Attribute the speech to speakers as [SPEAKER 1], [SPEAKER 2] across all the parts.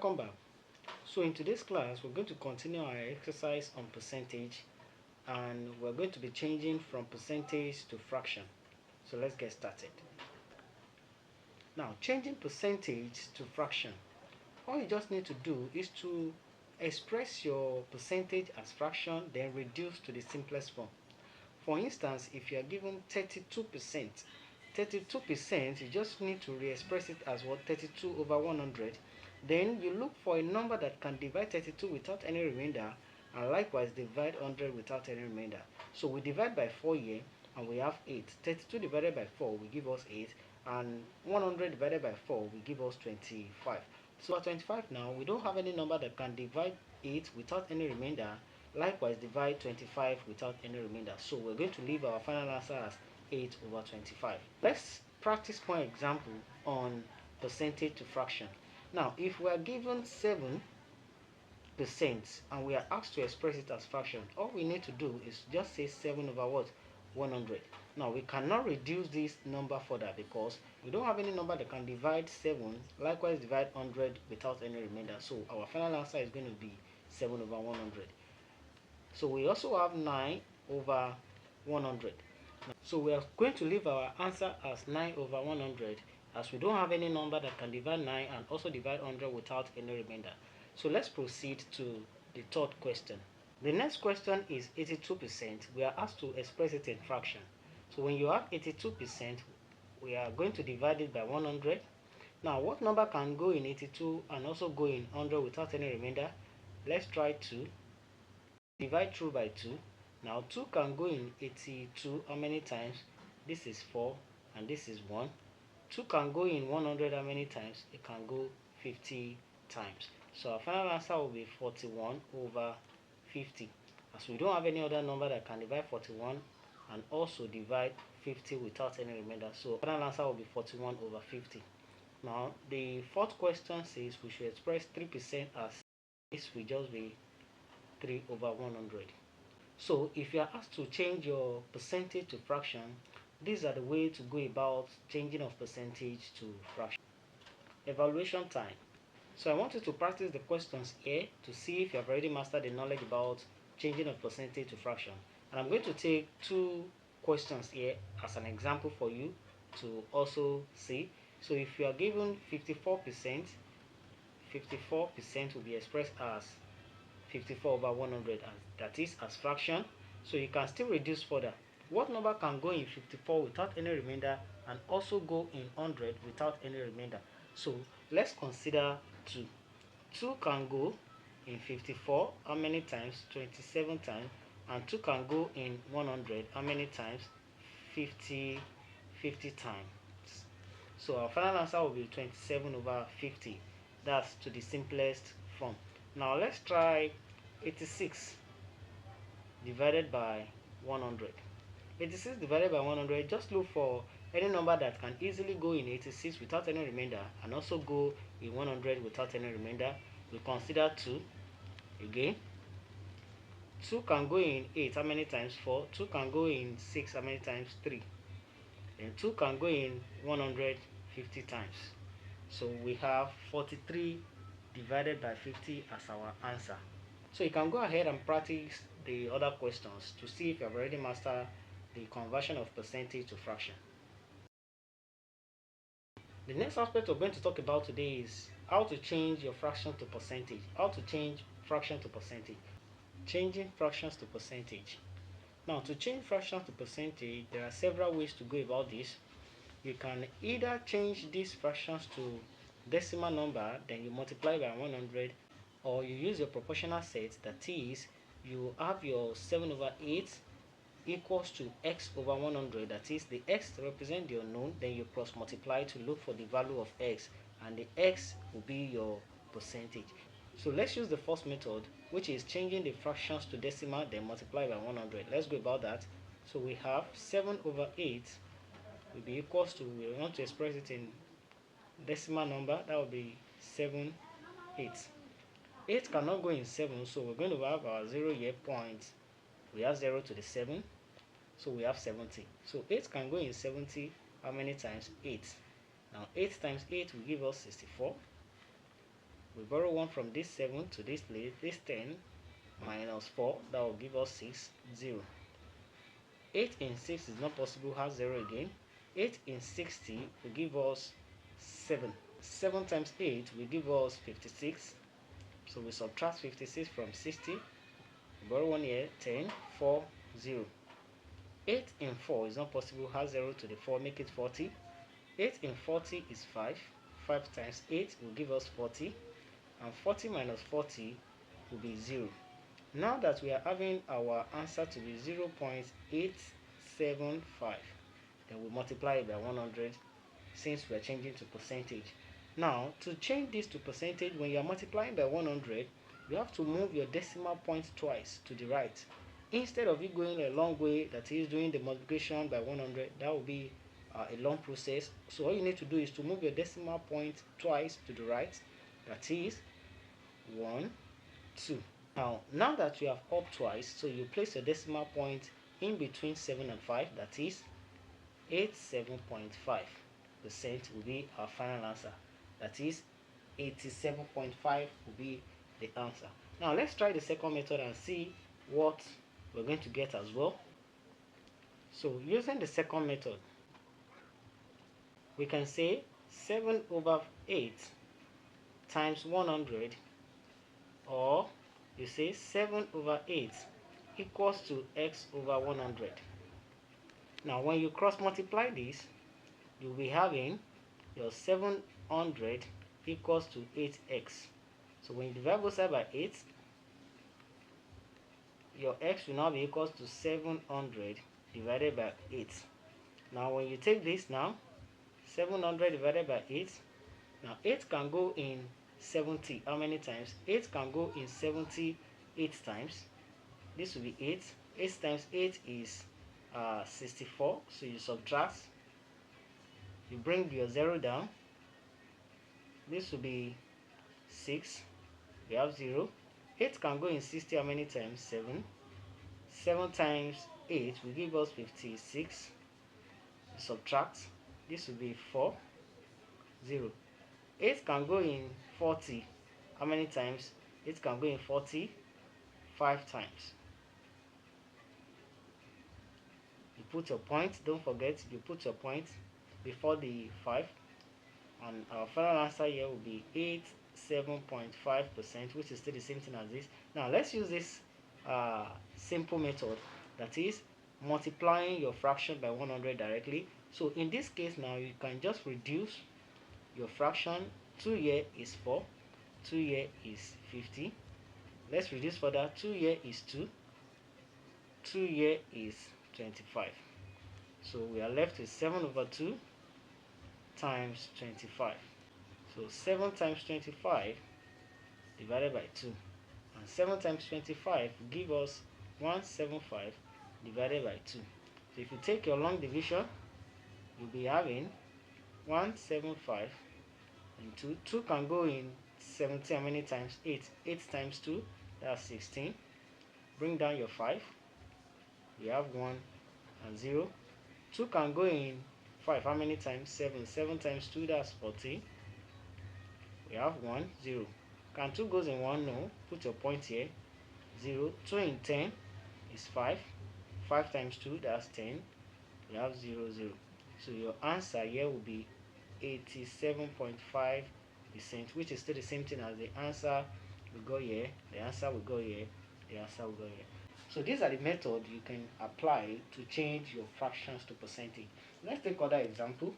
[SPEAKER 1] Welcome back. So in today's class, we're going to continue our exercise on percentage, and we're going to be changing from percentage to fraction. So let's get started. Now, changing percentage to fraction. All you just need to do is to express your percentage as fraction, then reduce to the simplest form. For instance, if you are given 32%, 32%, you just need to re-express it as what? 32 over 100. Then you look for a number that can divide 32 without any remainder, and likewise divide 100 without any remainder. So we divide by 4 here, and we have 8. 32 divided by 4 will give us 8, and 100 divided by 4 will give us 25. So at 25 now, we don't have any number that can divide 8 without any remainder. Likewise, divide 25 without any remainder. So we're going to leave our final answer as 8 over 25. Let's practice one example on percentage to fraction. Now, if we are given 7% and we are asked to express it as fraction, all we need to do is just say 7 over what? 100. Now, we cannot reduce this number further because we don't have any number that can divide 7, likewise divide 100 without any remainder. So our final answer is going to be 7 over 100. So we also have 9 over 100. So we are going to leave our answer as 9 over 100, as we don't have any number that can divide 9 and also divide 100 without any remainder. So let's proceed to the third question. The next question is 82%. We are asked to express it in fraction. So when you have 82%, we are going to divide it by 100. Now, what number can go in 82 and also go in 100 without any remainder? Let's try 2. Divide through by 2. Now 2 can go in 82 how many times? This is 4 and this is 1. 2 can go in 100 how many times? It can go 50 times. So our final answer will be 41 over 50. As we don't have any other number that can divide 41 and also divide 50 without any remainder, so final answer will be 41 over 50. Now the fourth question says we should express 3% as this will just be 3 over 100. So if you are asked to change your percentage to fraction, these are the way to go about changing of percentage to fraction. Evaluation time. So I want you to practice the questions here to see if you have already mastered the knowledge about changing of percentage to fraction. And I'm going to take 2 questions here as an example for you to also see. So if you are given 54%, 54% will be expressed as 54 over 100, and that is as fraction. So you can still reduce further. What number can go in 54 without any remainder and also go in 100 without any remainder? So let's consider 2. 2 can go in 54 how many times? 27 times. And 2 can go in 100 how many times? 50 times. So our final answer will be 27 over 50. That's to the simplest form. Now let's try 86 divided by 100. 86 divided by 100, just look for any number that can easily go in 86 without any remainder and also go in 100 without any remainder. We consider 2 again. 2 can go in 8 how many times? 4. 2 can go in 6 how many times? 3. And 2 can go in 150 times. So we have 43 divided by 50 as our answer. So you can go ahead and practice the other questions to see if you have already mastered the conversion of percentage to fraction. The next aspect we're going to talk about today is how to change your fraction to percentage. How to change fraction to percentage. Changing fractions to percentage. Now, to change fractions to percentage, there are several ways to go about this. You can either change these fractions to decimal number, then you multiply by 100, or you use your proportional set, that is, you have your 7 over 8 equals to x over 100, that is, the x represent the unknown, then you cross multiply to look for the value of x, and the x will be your percentage. So let's use the first method, which is changing the fractions to decimal, then multiply by 100. Let's go about that. So we have 7 over 8 will be equals to, we want to express it in decimal number, that will be 7 8. 8 cannot go in 7, so we're going to have our 0 here point. We have 0 to the 7, so we have 70. So 8 can go in 70 how many times? 8. Now 8 times 8 will give us 64. We borrow 1 from this 7 to this place. This 10 minus 4, that will give us 6, 0. 8 in 6 is not possible, has 0 again. 8 in 60 will give us 7. 7 times 8 will give us 56. So we subtract 56 from 60. We borrow 1 here, 10, 4, 0. 8 in 4 is not possible, has 0 to the 4, make it 40. 8 in 40 is 5. 5 times 8 will give us 40. And 40 minus 40 will be 0. Now that we are having our answer to be 0.875, then we multiply it by 100 since we are changing to percentage. Now, to change this to percentage, when you are multiplying by 100, you have to move your decimal point twice to the right. Instead of you going a long way, that is doing the multiplication by 100, that will be a long process. So all you need to do is to move your decimal point twice to the right. That is 1, 2. Now that you have up twice, so you place your decimal point in between 7 and 5, that is 87.5% will be our final answer. That is 87.5 will be the answer. Now let's try the second method and see what we're going to get as well. So using the second method, we can say 7 over 8 times 100, or you say 7 over 8 equals to x over 100. Now when you cross multiply this, you'll be having your 700 equals to 8x. So when you divide both sides by 8, your x will now be equals to 700 divided by 8. Now when you take this now, 700 divided by 8, now 8 can go in 70. How many times? 8 can go in 70 8 times. This will be 8. 8 times 8 is 64. So you subtract. You bring your 0 down. This will be 6. We have 0. 8 can go in 60. How many times? 7. 7 times 8 will give us 56. Subtract. This will be 4. 0. 8 can go in 40. How many times? 8 can go in 40 5 times. You put your point. Don't forget, you put your point before the 5. And our final answer here will be 87.5%, which is still the same thing as this. Now let's use this simple method, that is multiplying your fraction by 100 directly. So in this case now, you can just reduce your fraction. 2 here is 4, 2 here is 50. Let's reduce further. 2 here is 2, 2 here is 25. So we are left with 7 over 2 times 25. So 7 times 25 divided by 2. And 7 times 25 will give us 175 divided by 2. So if you take your long division, you'll be having 175 and 2. 2 can go in 70. How many times? 8. 8 times 2, that's 16. Bring down your 5. We have 1 and 0. 2 can go in 5. How many times? 7. 7 times 2, that's 14. We have 1, 0. Can 2 goes in 1? No. Put your point here. 0. 2 in 10 is 5. 5 times 2, that's 10. We have 0, 0. So your answer here will be 87.5%, which is still the same thing as the answer we go here, the answer will go here, the answer will go here. So these are the methods you can apply to change your fractions to percentage. Let's take other example.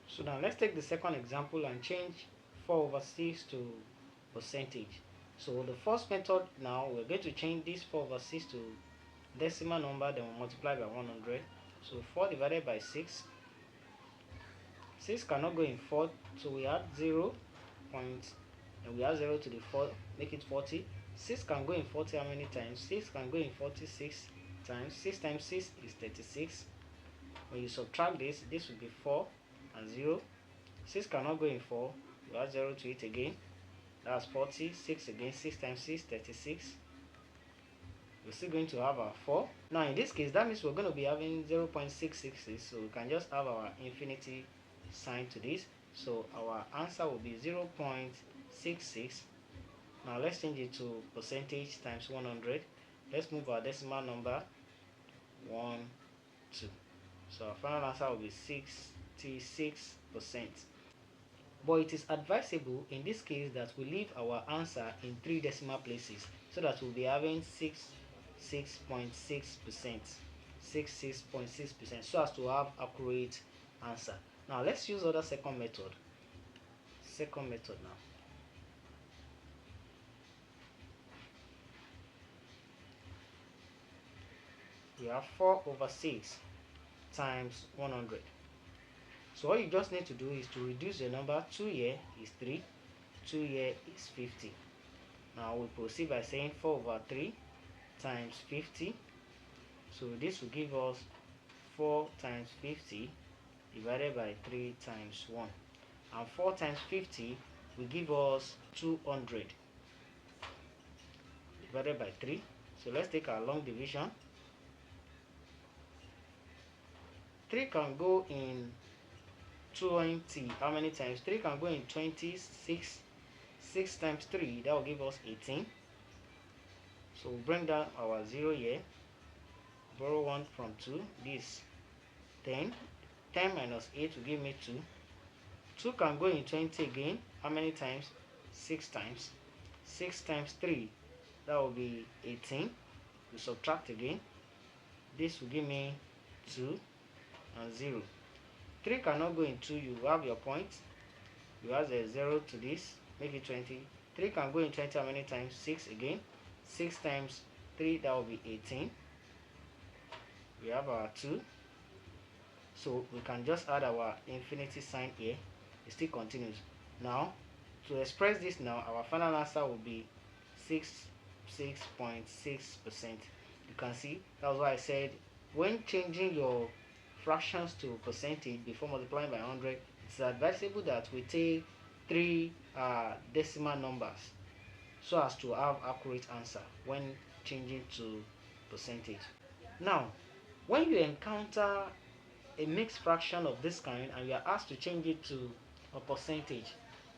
[SPEAKER 1] So now let's take the second example and change 4 over 6 to percentage. So the first method, now we're going to change this 4 over 6 to decimal number, then we'll multiply by 100. So 4 divided by 6. 6 cannot go in 4, so we add 0 point, and we add 0 to the 4, make it 40. 6 can go in 40 how many times? 6 can go in 46 times. 6 times 6 is 36. When you subtract this, this will be 4 and 0. 6 cannot go in 4, you add 0 to it again, that's 40. 6 again, 6 times 6, 36. We're still going to have our 4. Now in this case, that means we're going to be having 0.666, so we can just have our infinity sign to this. So our answer will be 0.666 66. Now let's change it to percentage times 100. Let's move our decimal number 1, 2. So our final answer will be 66%. But it is advisable in this case that we leave our answer in 3 decimal places so that we'll be having 66.6%. 66.6% so as to have accurate answer. Now let's use other second method. Second method now. We have 4/6 times 100. So all you just need to do is to reduce the number. 2 here is 3, 2 here is 50. Now we proceed by saying 4/3 times 50. So this will give us 4 times 50 divided by 3 times 1. And 4 times 50 will give us 200 divided by 3. So let's take our long division. 3 can go in 20. How many times? 3 can go in 26. 6 times 3, that will give us 18. So we'll bring down our 0 here. Borrow 1 from 2. This 10. 10 minus 8 will give me 2. 2 can go in 20 again. How many times? 6 times. 6 times 3, that will be 18. We subtract again. This will give me 2 and 0. 3 cannot go in 2. You have your point. You add a 0 to this, make it 20. 3 can go in 20 how many times? 6 again. 6 times 3, that will be 18. We have our 2. So we can just add our infinity sign here. It still continues. Now, to express this now, our final answer will be 66.6%. You can see, that's why I said when changing your fractions to percentage before multiplying by 100, it's advisable that we take 3 decimal numbers so as to have accurate answer when changing to percentage. Now, when you encounter a mixed fraction of this kind and you are asked to change it to a percentage,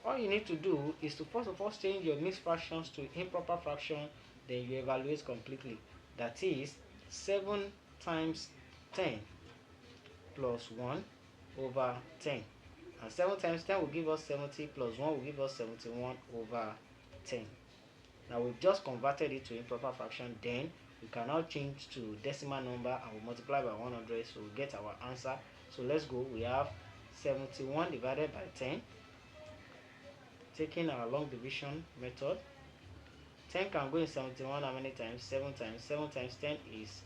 [SPEAKER 1] all you need to do is to first of all change your mixed fractions to improper fraction, then you evaluate completely. That is 7 times 10 plus 1 over 10. And 7 times 10 will give us 70 plus 1 will give us 71 over 10. Now we've just converted it to improper fraction. Then we can now change to decimal number and we multiply by 100, so we get our answer. So let's go. We have 71 divided by 10. Taking our long division method, 10 can go in 71 how many times? 7 times. 7 times 10 is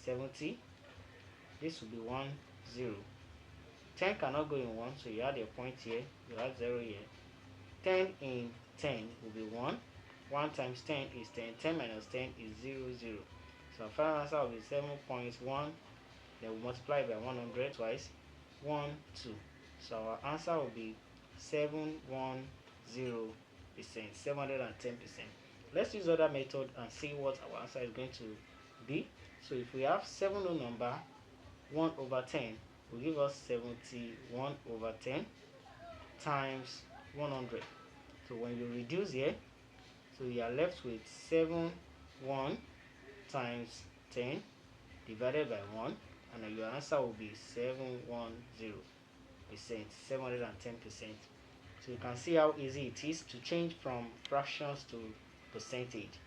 [SPEAKER 1] 70. This will be 1, 0. 10 cannot go in 1, so you add a point here, you add 0 here. 10 in 10 will be 1. 1 times 10 is 10. 10 minus 10 is 0, 0. So our final answer will be 7.1. Then we multiply by 100 twice. 1, 2. So our answer will be 710%, 710%. Let's use other method and see what our answer is going to be. So if we have 7 whole number, 1 over 10 will give us 71 over 10 times 100. So when you reduce here, so you are left with 71 times 10 divided by 1, and your answer will be 710%, 710%. So you can see how easy it is to change from fractions to percentage.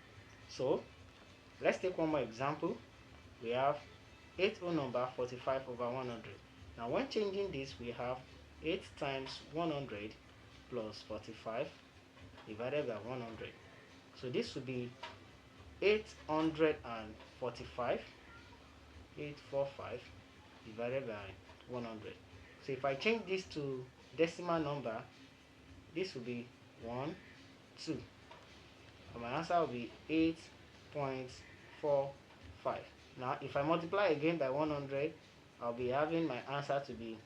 [SPEAKER 1] So let's take one more example. We have 8 whole number, 45 over 100. Now when changing this, we have 8 times 100 plus 45 divided by 100. So this will be 845, 845 divided by 100. So if I change this to decimal number, this will be 1, 2. And my answer will be 8.45. Now if I multiply again by 100, I'll be having my answer to be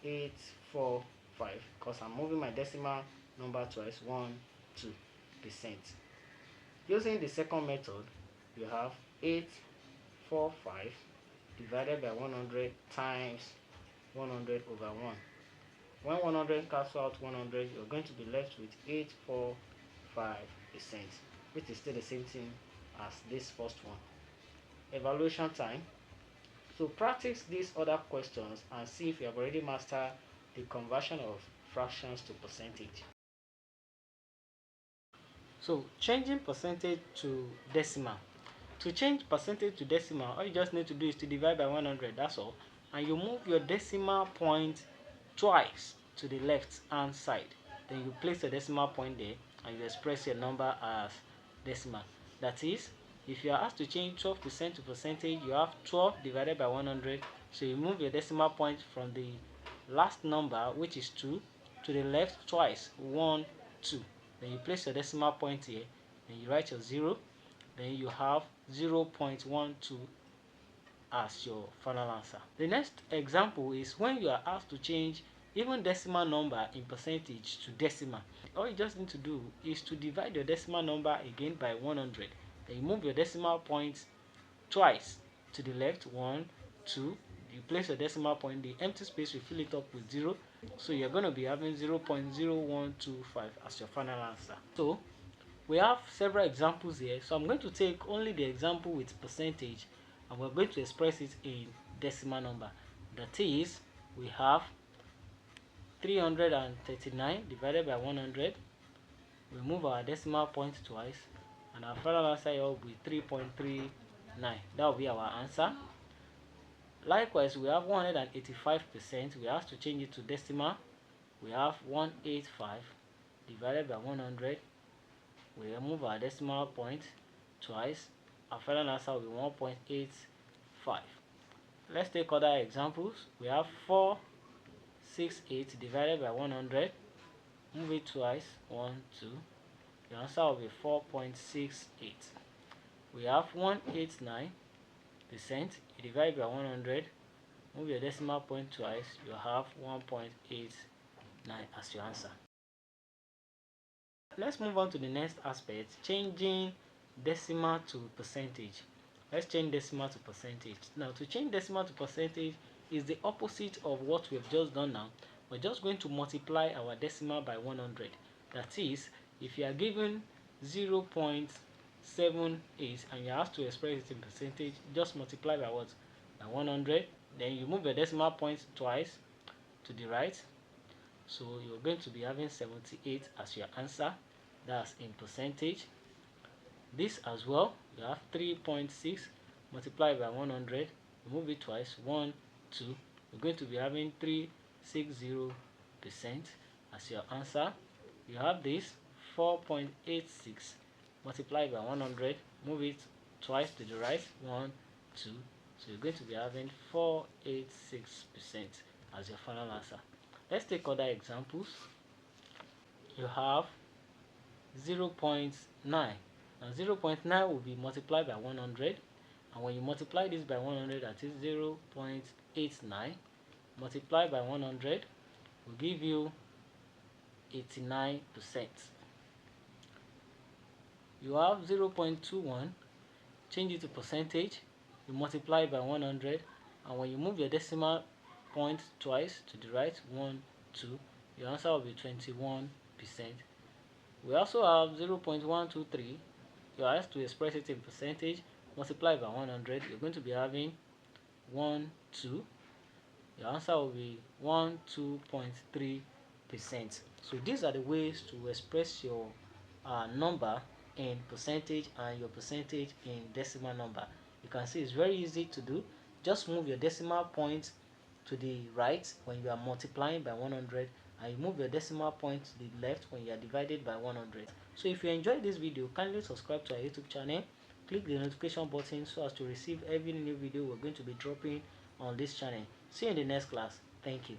[SPEAKER 1] 845 because I'm moving my decimal number twice, 1, 2%. Using the second method, you have 845 divided by 100 times 100 over 1. When 100 cancels out 100, you're going to be left with which is still the same thing as this first one. Evaluation time. So practice these other questions and see if you have already mastered the conversion of fractions to percentage. So changing percentage to decimal. To change percentage to decimal, all you just need to do is to divide by 100, that's all. And you move your decimal point twice to the left hand side. Then you place a decimal point there and you express your number as decimal. That is, if you are asked to change 12% to percentage, you have 12 divided by 100. So you move your decimal point from the last number, which is 2, to the left twice, 1, 2. Then you place your decimal point here, then you write your 0, then you have 0.12 as your final answer. The next example is when you are asked to change even decimal number in percentage to decimal. All you just need to do is to divide your decimal number again by 100. Then you move your decimal point twice to the left, 1, 2. You place your decimal point, the empty space, you fill it up with 0. So you're going to be having 0.0125 as your final answer. So we have several examples here. So I'm going to take only the example with percentage and we're going to express it in decimal number. That is, we have 339 divided by 100. We move our decimal point twice and our final answer here will be 3.39. That will be our answer. Likewise, we have 185%. We have to change it to decimal. We have 185 divided by 100. We remove our decimal point twice. Our final answer will be 1.85. Let's take other examples. We have 468 divided by 100. Move it twice. 1, 2. The answer will be 4.68. We have 189%. You divide by 100. Move your decimal point twice. You have 1.89 as your answer. Let's move on to the next aspect, changing decimal to percentage. Let's change decimal to percentage. Now, to change decimal to percentage is the opposite of what we've just done now. We're just going to multiply our decimal by 100. That is, if you are given 0.78 and you're asked to express it in percentage, just multiply by what? By 100. Then you move your decimal point twice to the right. So you're going to be having 78 as your answer. That's in percentage. This as well, you have 3.6 multiplied by 100. Move it twice, 1, 2. You're going to be having 360% as your answer. You have this 4.86 multiplied by 100. Move it twice to the right, 1, 2. So you're going to be having 486% as your final answer. Let's take other examples. You have 0.9. Now 0.9 will be multiplied by 100. And when you multiply this by 100, that is 0.89 multiplied by 100 will give you 89%. You have 0.21. Change it to percentage. You multiply by 100. And when you move your decimal point twice to the right, 1, 2, your answer will be 21%. We also have 0.123. You are asked to express it in percentage. Multiply by 100. You're going to be having 1, 2. Your answer will be 12.3%. So these are the ways to express your number in percentage and your percentage in decimal number. You can see it's very easy to do. Just move your decimal point to the right when you are multiplying by 100 and you move your decimal point to the left when you are divided by 100. So if you enjoyed this video, kindly subscribe to our YouTube channel, click the notification button so as to receive every new video we're going to be dropping on this channel. See you in the next class. Thank you.